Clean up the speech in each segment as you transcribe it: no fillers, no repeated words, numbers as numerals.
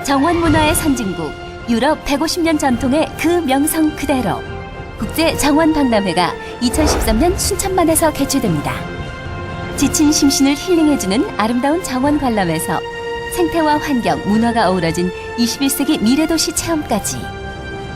정원문화의 선진국, 유럽 150년 전통의 그 명성 그대로 국제정원박람회가 2013년 순천만에서 개최됩니다. 지친 심신을 힐링해주는 아름다운 정원 관람에서 생태와 환경, 문화가 어우러진 21세기 미래도시 체험까지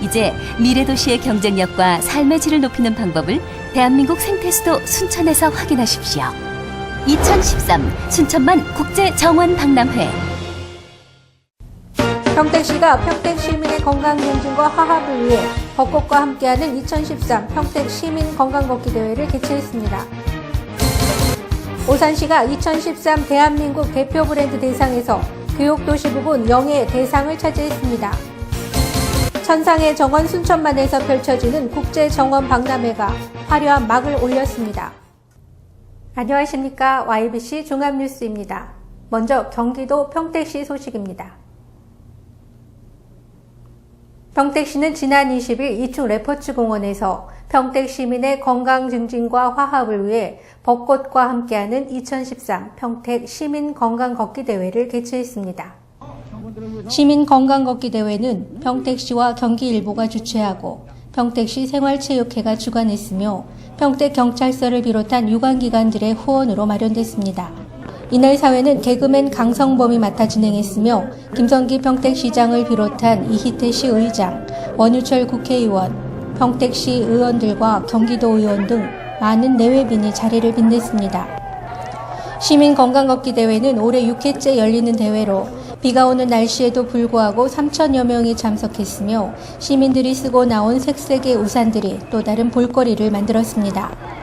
이제 미래도시의 경쟁력과 삶의 질을 높이는 방법을 대한민국 생태수도 순천에서 확인하십시오. 2013 순천만 국제정원박람회. 평택시가 평택 시민의 건강 증진과 화합을 위해 벚꽃과 함께하는 2013 평택 시민 건강 걷기 대회를 개최했습니다. 오산시가 2013 대한민국 대표 브랜드 대상에서 교육도시 부분 영예 대상을 차지했습니다. 천상의 정원 순천만에서 펼쳐지는 국제정원 박람회가 화려한 막을 올렸습니다. 안녕하십니까. YBC 종합뉴스입니다. 먼저 경기도 평택시 소식입니다. 평택시는 지난 20일 이충 레퍼츠 공원에서 평택 시민의 건강 증진과 화합을 위해 벚꽃과 함께하는 2013 평택 시민 건강 걷기 대회를 개최했습니다. 시민 건강 걷기 대회는 평택시와 경기일보가 주최하고 평택시 생활체육회가 주관했으며 평택경찰서를 비롯한 유관기관들의 후원으로 마련됐습니다. 이날 사회는 개그맨 강성범이 맡아 진행했으며 김성기 평택시장을 비롯한 이희태 시의장, 원유철 국회의원, 평택시 의원들과 경기도 의원 등 많은 내외빈이 자리를 빛냈습니다. 시민 건강 걷기 대회는 올해 6회째 열리는 대회로 비가 오는 날씨에도 불구하고 3천여 명이 참석했으며 시민들이 쓰고 나온 색색의 우산들이 또 다른 볼거리를 만들었습니다.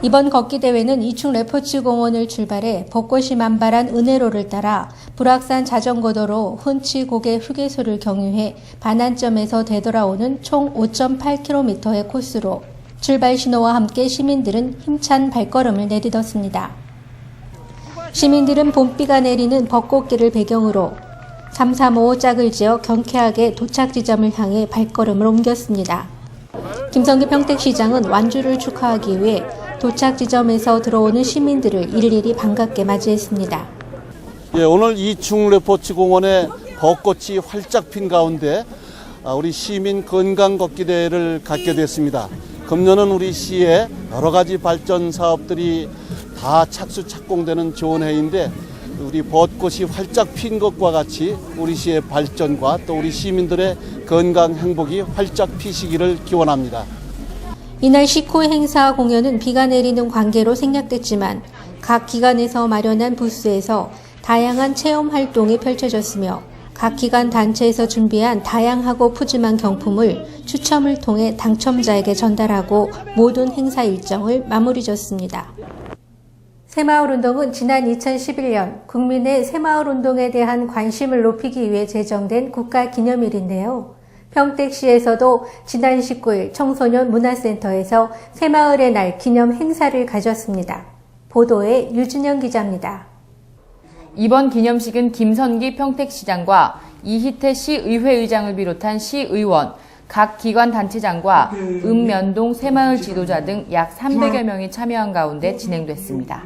이번 걷기 대회는 이충 레퍼츠 공원을 출발해 벚꽃이 만발한 은혜로를 따라 불악산 자전거도로 훈치고개 휴게소를 경유해 반환점에서 되돌아오는 총 5.8km의 코스로 출발 신호와 함께 시민들은 힘찬 발걸음을 내딛었습니다. 시민들은 봄비가 내리는 벚꽃길을 배경으로 335 짝을 지어 경쾌하게 도착 지점을 향해 발걸음을 옮겼습니다. 김성기 평택시장은 완주를 축하하기 위해 도착 지점에서 들어오는 시민들을 일일이 반갑게 맞이했습니다. 오늘 이충 레퍼츠 공원에 벚꽃이 활짝 핀 가운데 우리 시민 건강 걷기 대회를 갖게 됐습니다. 금년은 우리 시의 여러 가지 발전 사업들이 다 착수착공되는 좋은 해인데 우리 벚꽃이 활짝 핀 것과 같이 우리 시의 발전과 또 우리 시민들의 건강 행복이 활짝 피시기를 기원합니다. 이날 식후 행사 공연은 비가 내리는 관계로 생략됐지만 각 기관에서 마련한 부스에서 다양한 체험 활동이 펼쳐졌으며 각 기관 단체에서 준비한 다양하고 푸짐한 경품을 추첨을 통해 당첨자에게 전달하고 모든 행사 일정을 마무리 졌습니다. 새마을운동은 지난 2011년 국민의 새마을운동에 대한 관심을 높이기 위해 제정된 국가기념일인데요. 평택시에서도 지난 19일 청소년 문화센터에서 새마을의 날 기념 행사를 가졌습니다. 보도에 유준영 기자입니다. 이번 기념식은 김선기 평택시장과 이희태 시의회의장을 비롯한 시의원, 각 기관 단체장과 읍면동 새마을 지도자 등 약 300여 명이 참여한 가운데 진행됐습니다.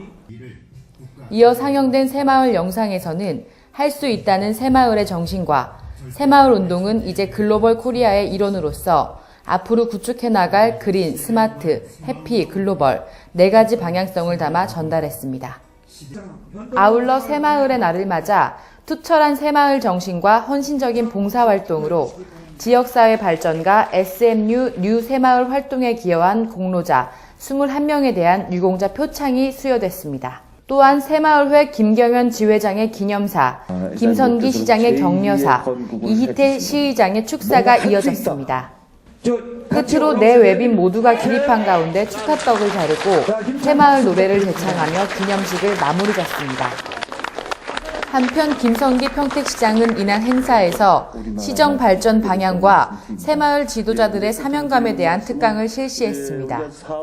이어 상영된 새마을 영상에서는 할 수 있다는 새마을의 정신과 새마을 운동은 이제 글로벌 코리아의 일원으로서 앞으로 구축해 나갈 그린, 스마트, 해피, 글로벌 4가지 방향성을 담아 전달했습니다. 아울러 새마을의 날을 맞아 투철한 새마을 정신과 헌신적인 봉사활동으로 지역사회 발전과 SMU 뉴 새마을 활동에 기여한 공로자 21명에 대한 유공자 표창이 수여됐습니다. 또한 새마을회 김경현 지회장의 기념사, 김선기 시장의 격려사, 이희태 시의장의 축사가 이어졌습니다. 끝으로 네 외빈 모두가 기립한 가운데 축하떡을 자르고 새마을 노래를 제창하며 기념식을 마무리 짓습니다. 한편 김성기 평택시장은 이날 행사에서 시정 발전 방향과 새마을 지도자들의 사명감에 대한 특강을 실시했습니다.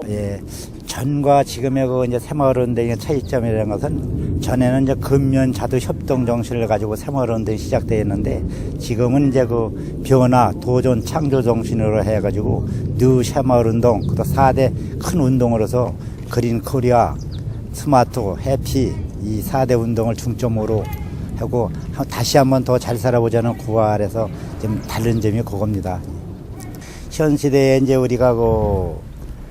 예, 전과 지금의 그 이제 새마을운동의 차이점이라는 것은 전에는 이제 근면 자두 협동 정신을 가지고 새마을운동이 시작되었는데 지금은 이제 그 변화, 도전, 창조 정신으로 해가지고 뉴 새마을운동, 또 4대 큰 운동으로서 그린 코리아, 스마트, 해피 이 4대 운동을 중점으로 하고 다시 한번 더 잘 살아보자는 구활에서 좀 다른 점이 그겁니다. 현 시대에 이제 우리가 그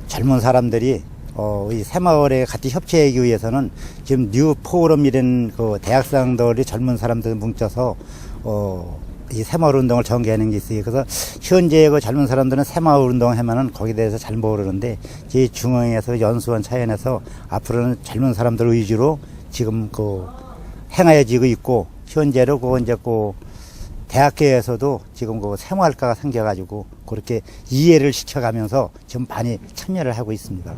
젊은 사람들이 이 새마을에 같이 협치하기 위해서는 지금 뉴 포럼이라는 그 대학생들이 젊은 사람들 뭉쳐서 이 새마을 운동을 전개하는 게 있어요. 그래서 현재 그 젊은 사람들은 새마을 운동 하면은 거기에 대해서 잘 모르는데 제 중앙에서 연수원 차원에서 앞으로는 젊은 사람들 위주로 지금 그 행하여지고 있고 현재로 그 이제 그 대학교에서도 지금 그 새마을과가 생겨가지고 그렇게 이해를 시켜가면서 지금 많이 참여를 하고 있습니다.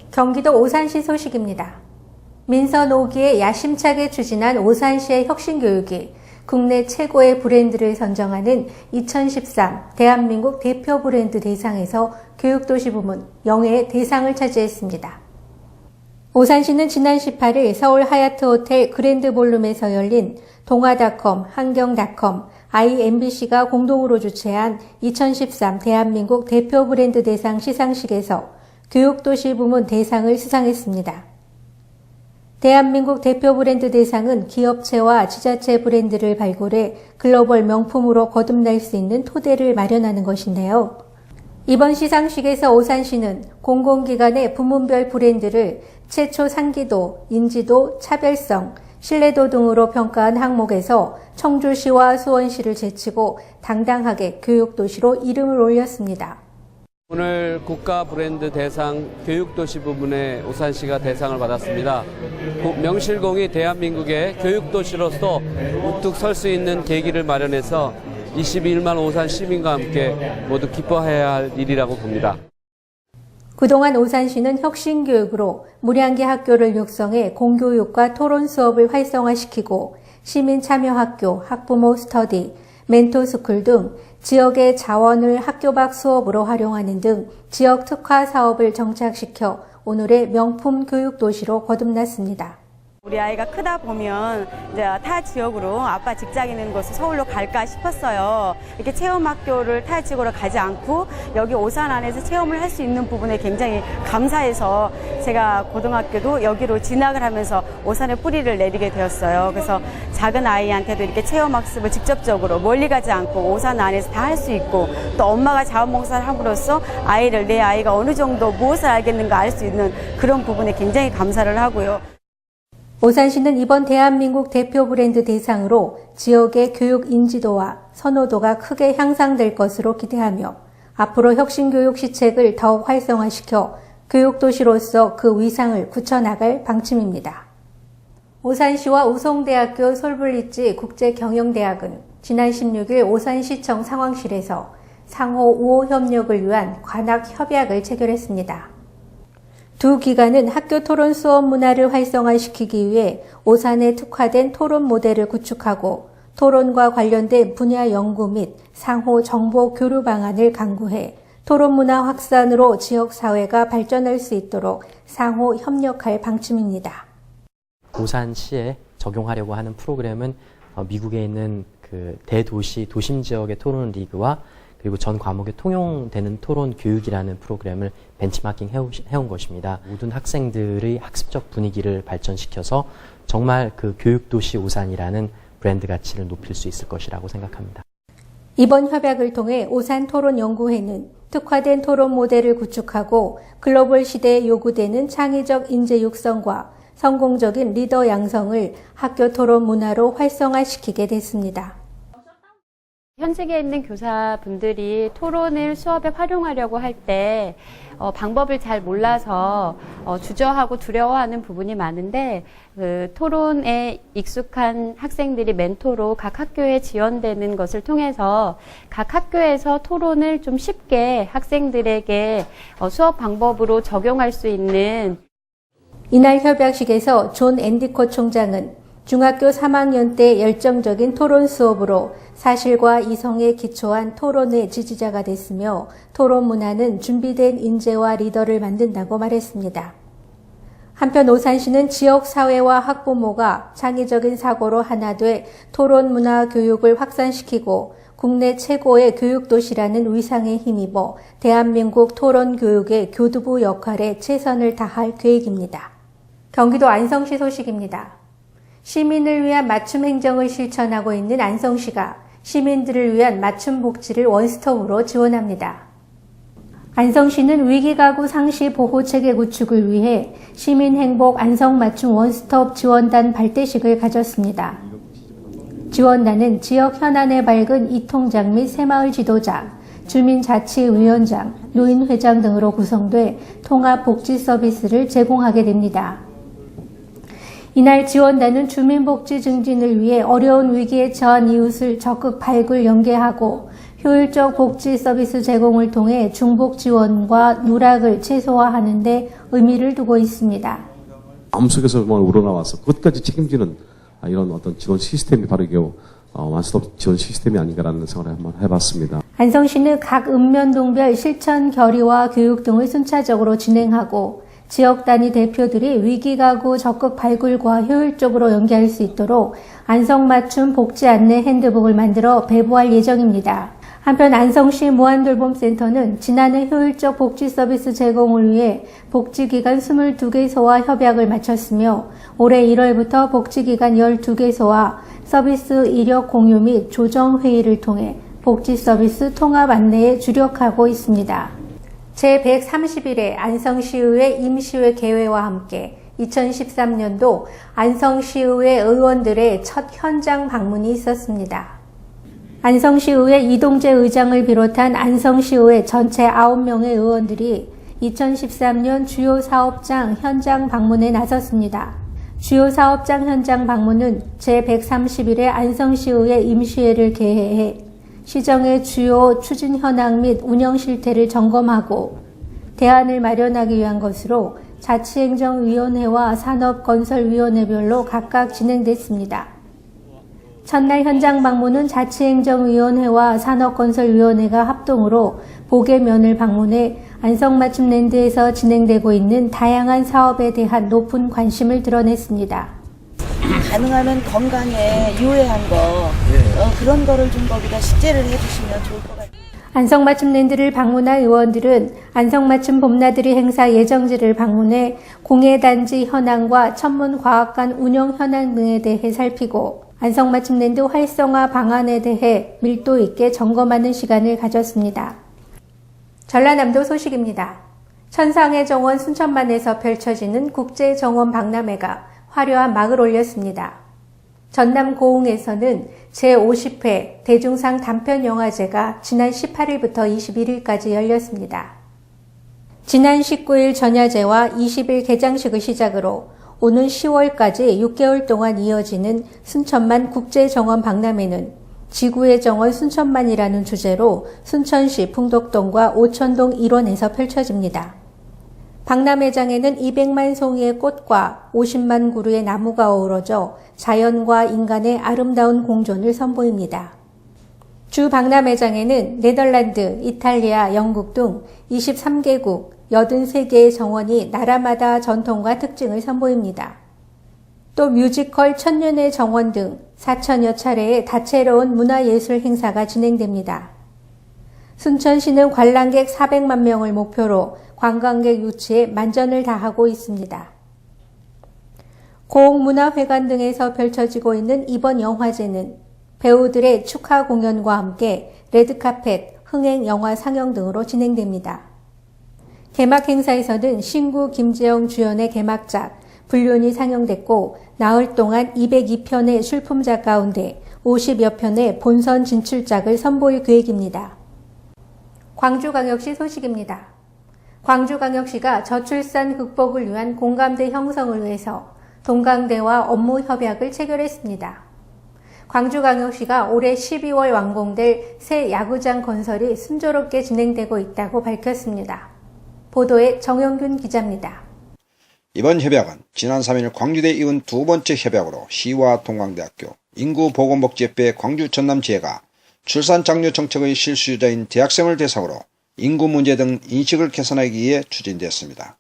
경기도 오산시 소식입니다. 민선 5기에 야심차게 추진한 오산시의 혁신교육이 국내 최고의 브랜드를 선정하는 2013 대한민국 대표 브랜드 대상에서 교육도시 부문 영예의 대상을 차지했습니다. 오산시는 지난 18일 서울 하얏트 호텔 그랜드 볼룸에서 열린 동아닷컴, 한경닷컴, IMBC가 공동으로 주최한 2013 대한민국 대표 브랜드 대상 시상식에서 교육도시 부문 대상을 수상했습니다. 대한민국 대표 브랜드 대상은 기업체와 지자체 브랜드를 발굴해 글로벌 명품으로 거듭날 수 있는 토대를 마련하는 것인데요. 이번 시상식에서 오산시는 공공기관의 부문별 브랜드를 최초 상기도, 인지도, 차별성, 신뢰도 등으로 평가한 항목에서 청주시와 수원시를 제치고 당당하게 교육도시로 이름을 올렸습니다. 오늘 국가 브랜드 대상 교육도시 부문에 오산시가 대상을 받았습니다. 명실공히 대한민국의 교육도시로서 우뚝 설 수 있는 계기를 마련해서 21만 오산 시민과 함께 모두 기뻐해야 할 일이라고 봅니다. 그동안 오산시는 혁신교육으로 무량기 학교를 육성해 공교육과 토론 수업을 활성화시키고 시민참여학교, 학부모 스터디, 멘토스쿨 등 지역의 자원을 학교 밖 수업으로 활용하는 등 지역 특화 사업을 정착시켜 오늘의 명품 교육도시로 거듭났습니다. 우리 아이가 크다 보면 이제 타 지역으로 아빠 직장 있는 곳을 서울로 갈까 싶었어요. 이렇게 체험학교를 타 지역으로 가지 않고 여기 오산 안에서 체험을 할 수 있는 부분에 굉장히 감사해서 제가 고등학교도 여기로 진학을 하면서 오산에 뿌리를 내리게 되었어요. 그래서 작은 아이한테도 이렇게 체험학습을 직접적으로 멀리 가지 않고 오산 안에서 다 할 수 있고 또 엄마가 자원봉사를 함으로써 내 아이가 어느 정도 무엇을 알겠는가 알 수 있는 그런 부분에 굉장히 감사를 하고요. 오산시는 이번 대한민국 대표 브랜드 대상으로 지역의 교육 인지도와 선호도가 크게 향상될 것으로 기대하며 앞으로 혁신교육 시책을 더욱 활성화시켜 교육도시로서 그 위상을 굳혀나갈 방침입니다. 오산시와 우송대학교 솔블리지 국제경영대학은 지난 16일 오산시청 상황실에서 상호 우호 협력을 위한 관학 협약을 체결했습니다. 두 기관은 학교 토론 수업 문화를 활성화시키기 위해 오산에 특화된 토론 모델을 구축하고 토론과 관련된 분야 연구 및 상호 정보 교류 방안을 강구해 토론 문화 확산으로 지역 사회가 발전할 수 있도록 상호 협력할 방침입니다. 오산시에 적용하려고 하는 프로그램은 미국에 있는 그 대도시 도심 지역의 토론 리그와 그리고 전 과목에 통용되는 토론 교육이라는 프로그램을 벤치마킹 해온 것입니다. 모든 학생들의 학습적 분위기를 발전시켜서 정말 그 교육도시 오산이라는 브랜드 가치를 높일 수 있을 것이라고 생각합니다. 이번 협약을 통해 오산토론연구회는 특화된 토론 모델을 구축하고 글로벌 시대에 요구되는 창의적 인재 육성과 성공적인 리더 양성을 학교 토론 문화로 활성화시키게 됐습니다. 현직에 있는 교사분들이 토론을 수업에 활용하려고 할 때 방법을 잘 몰라서 주저하고 두려워하는 부분이 많은데 그 토론에 익숙한 학생들이 멘토로 각 학교에 지원되는 것을 통해서 각 학교에서 토론을 좀 쉽게 학생들에게 수업 방법으로 적용할 수 있는 이날 협약식에서 존 앤디코 총장은 중학교 3학년 때 열정적인 토론 수업으로 사실과 이성에 기초한 토론의 지지자가 됐으며 토론 문화는 준비된 인재와 리더를 만든다고 말했습니다. 한편 오산시는 지역 사회와 학부모가 창의적인 사고로 하나 돼 토론 문화 교육을 확산시키고 국내 최고의 교육도시라는 위상에 힘입어 대한민국 토론 교육의 교두부 역할에 최선을 다할 계획입니다. 경기도 안성시 소식입니다. 시민을 위한 맞춤 행정을 실천하고 있는 안성시가 시민들을 위한 맞춤 복지를 원스톱으로 지원합니다. 안성시는 위기가구 상시 보호체계 구축을 위해 시민행복 안성맞춤 원스톱 지원단 발대식을 가졌습니다. 지원단은 지역 현안에 밝은 이통장 및 새마을 지도자, 주민자치위원장, 노인회장 등으로 구성돼 통합복지 서비스를 제공하게 됩니다. 이날 지원단은 주민복지 증진을 위해 어려운 위기에 처한 이웃을 적극 발굴 연계하고 효율적 복지 서비스 제공을 통해 중복 지원과 누락을 최소화하는 데 의미를 두고 있습니다. 마음속에서 우러나와서 그것까지 책임지는 이런 어떤 지원 시스템이 바로 이게 원스톱 지원 시스템이 아닌가라는 생각을 한번 해봤습니다. 안성시는 각 읍면동별 실천 결의와 교육 등을 순차적으로 진행하고 지역 단위 대표들이 위기가구 적극 발굴과 효율적으로 연계할 수 있도록 안성맞춤 복지 안내 핸드북을 만들어 배부할 예정입니다. 한편 안성시 무한돌봄센터는 지난해 효율적 복지 서비스 제공을 위해 복지기관 22개소와 협약을 마쳤으며 올해 1월부터 복지기관 12개소와 서비스 이력 공유 및 조정 회의를 통해 복지 서비스 통합 안내에 주력하고 있습니다. 제131회 안성시의회 임시회 개회와 함께 2013년도 안성시의회 의원들의 첫 현장 방문이 있었습니다. 안성시의회 이동재 의장을 비롯한 안성시의회 전체 9명의 의원들이 2013년 주요 사업장 현장 방문에 나섰습니다. 주요 사업장 현장 방문은 제131회 안성시의회 임시회를 개회해 시정의 주요 추진 현황 및 운영 실태를 점검하고 대안을 마련하기 위한 것으로 자치행정위원회와 산업건설위원회별로 각각 진행됐습니다. 첫날 현장 방문은 자치행정위원회와 산업건설위원회가 합동으로 보게면을 방문해 안성맞춤랜드에서 진행되고 있는 다양한 사업에 대한 높은 관심을 드러냈습니다. 가능하면 건강에 유해한 거 그런 거를 좀 거기다 식재를 해주시면 좋을 것 같아요. 안성맞춤랜드를 방문한 의원들은 안성맞춤 봄나들이 행사 예정지를 방문해 공예단지 현황과 천문과학관 운영 현황 등에 대해 살피고 안성맞춤랜드 활성화 방안에 대해 밀도 있게 점검하는 시간을 가졌습니다. 전라남도 소식입니다. 천상의 정원 순천만에서 펼쳐지는 국제정원 박람회가 화려한 막을 올렸습니다. 전남 고흥에서는 제50회 대중상 단편영화제가 지난 18일부터 21일까지 열렸습니다. 지난 19일 전야제와 20일 개장식을 시작으로 오는 10월까지 6개월 동안 이어지는 순천만 국제정원 박람회는 지구의 정원 순천만이라는 주제로 순천시 풍덕동과 오천동 일원에서 펼쳐집니다. 박람회장에는 200만 송이의 꽃과 50만 그루의 나무가 어우러져 자연과 인간의 아름다운 공존을 선보입니다. 주 박람회장에는 네덜란드, 이탈리아, 영국 등 23개국 83개의 정원이 나라마다 전통과 특징을 선보입니다. 또 뮤지컬 천년의 정원 등 4천여 차례의 다채로운 문화예술 행사가 진행됩니다. 순천시는 관람객 400만 명을 목표로 관광객 유치에 만전을 다하고 있습니다. 고흥문화회관 등에서 펼쳐지고 있는 이번 영화제는 배우들의 축하 공연과 함께 레드카펫, 흥행 영화 상영 등으로 진행됩니다. 개막 행사에서는 신구 김재영 주연의 개막작 불륜이 상영됐고 나흘 동안 202편의 출품작 가운데 50여 편의 본선 진출작을 선보일 계획입니다. 광주광역시 소식입니다. 광주광역시가 저출산 극복을 위한 공감대 형성을 위해서 동강대와 업무 협약을 체결했습니다. 광주광역시가 올해 12월 완공될 새 야구장 건설이 순조롭게 진행되고 있다고 밝혔습니다. 보도에 정영균 기자입니다. 이번 협약은 지난 3일 광주대에 이은 두 번째 협약으로 시와 동광대학교, 인구보건복지협회 광주 전남지회가 출산 장려 정책의 실수요자인 대학생을 대상으로 인구 문제 등 인식을 개선하기 위해 추진되었습니다.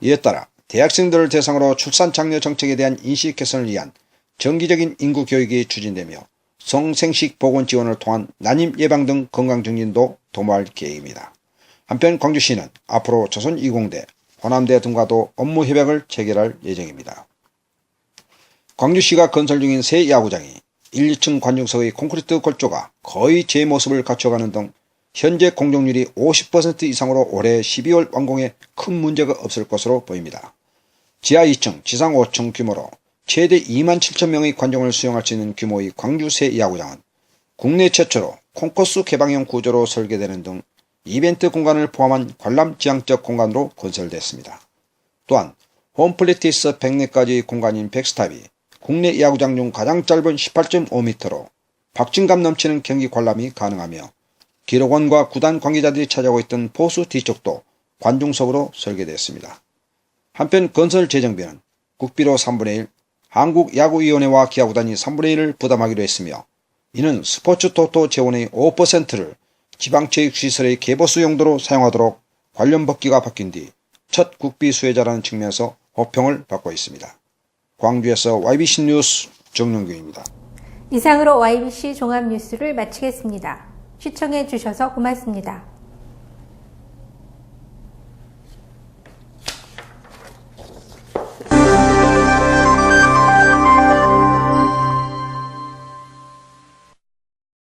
이에 따라 대학생들을 대상으로 출산 장려 정책에 대한 인식 개선을 위한 정기적인 인구 교육이 추진되며 성생식 보건 지원을 통한 난임 예방 등 건강 증진도 도모할 계획입니다. 한편 광주시는 앞으로 조선이공대, 호남대 등과도 업무 협약을 체결할 예정입니다. 광주시가 건설 중인 새 야구장이 1, 2층 관중석의 콘크리트 골조가 거의 제 모습을 갖춰가는 등 현재 공정률이 50% 이상으로 올해 12월 완공에 큰 문제가 없을 것으로 보입니다. 지하 2층, 지상 5층 규모로 최대 2만 7천 명의 관중을 수용할 수 있는 규모의 광주 새 야구장은 국내 최초로 콘코스 개방형 구조로 설계되는 등 이벤트 공간을 포함한 관람 지향적 공간으로 건설됐습니다. 또한 홈플레이스 100내까지 공간인 백스탑이 국내 야구장 중 가장 짧은 18.5m로 박진감 넘치는 경기 관람이 가능하며 기록원과 구단 관계자들이 차지하고 있던 포수 뒤쪽도 관중석으로 설계됐습니다. 한편 건설 재정비는 국비로 3분의 1, 한국야구위원회와 기아구단이 3분의 1을 부담하기로 했으며 이는 스포츠토토 재원의 5%를 지방체육시설의 개보수 용도로 사용하도록 관련 법규가 바뀐 뒤 첫 국비 수혜자라는 측면에서 호평을 받고 있습니다. 광주에서 YBC 뉴스 정용규입니다. 이상으로 YBC 종합뉴스를 마치겠습니다. 시청해 주셔서 고맙습니다.